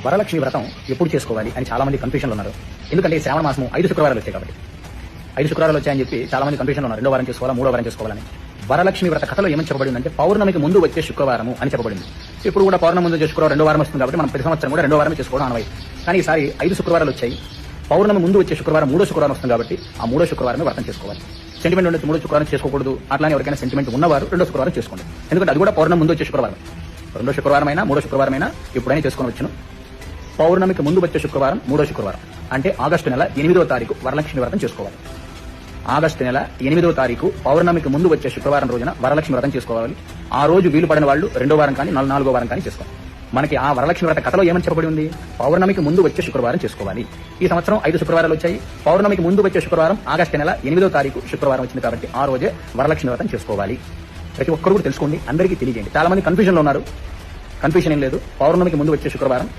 వరలక్ష్మి వ్రతం ఎప్పుడు చేసుకోవాలి అని చాలా మంది కన్ఫ్యూషన్లో ఉన్నారు. ఎందుకంటే శ్రావణ మాసం 5 శుక్రవారాలు వచ్చాయి కాబట్టి 5 శుక్రవారాలు వచ్చాయని చెప్పి చాలా మంది కన్ఫ్యూషన్లో ఉన్నారు. 2వ వారం చేసుకోవాలా 3వ వారం చేసుకోవాలని. వరలక్ష్మి వ్రత కథలో ఏమని చెప్పబడిందంటే పౌర్ణమికి ముందు వచ్చే శుక్రవారము అని చెప్పబడింది. ఇప్పుడు కూడా పౌర్ణమి ముందు శుక్రవారం 2వ వారం వస్తుంది కాబట్టి మనం ప్రతి సంవత్సరం కూడా 2వ వారం చేసుకోవడం అనవై. కానీ ఈసారి 5 శుక్రవారాలు వచ్చాయి. పౌర్ణమి ముందు వచ్చే శుక్రవారం 3వ శుక్రవారం వస్తుంది కాబట్టి ఆ 3వ శుక్రవారమే వ్రతం చేసుకోవాలి. సెంటిమెంట్ ఉండొచ్చు 3వ శుక్రవారం చేసుకోకూడదు, అట్లానే ఎవరికైనా సెంటిమెంట్ ఉన్నవారు 2వ శుక్రవారం చేసుకోండి. ఎందుకంటే అది కూడా పౌర్ణమి ముందు వచ్చే శుక్రవారం. 2వ శుక్రవారం అయినా 3వ శుక్రవారం అయినా ఎప్పుడైనా చేసుకొని వచ్చును. పౌర్ణమికి ముందు వచ్చే శుక్రవారం 3వ శుక్రవారం అంటే ఆగస్టు నెల 8వ తారీఖు వరలక్ష్మి వ్రతం చేసుకోవాలి. ఆగస్టు నెల 8వ తారీఖు పౌర్ణమికి ముందు వచ్చే శుక్రవారం రోజున వరలక్ష్మి వ్రతం చేసుకోవాలి. ఆ రోజు వీలు పడిన వాళ్ళు 2వ వారం కానీ 4వ వారం కానీ చేసుకోవాలి. మనకి ఆ వరలక్ష్మి వ్రత కథలో ఏమని చెప్పబడి ఉంది? పౌర్ణమికి ముందు వచ్చే శుక్రవారం చేసుకోవాలి. ఈ సంవత్సరం 5 శుక్రవారాలు వచ్చాయి. పౌర్ణమికి ముందు వచ్చే శుక్రవారం ఆగస్టు నెల 8వ తారీఖు శుక్రవారం వచ్చింది కాబట్టి ఆ రోజే వరలక్ష్మి వ్రతం చేసుకోవాలి. ప్రతి ఒక్కరు కూడా తెలుసుకోండి, అందరికీ తెలియజేయండి. చాలా మంది కన్ఫ్యూజన్ లో ఉన్నారు. కన్ఫ్యూజన్ ఏం లేదు. పౌర్ణమికి ముందు వచ్చే శుక్రవారం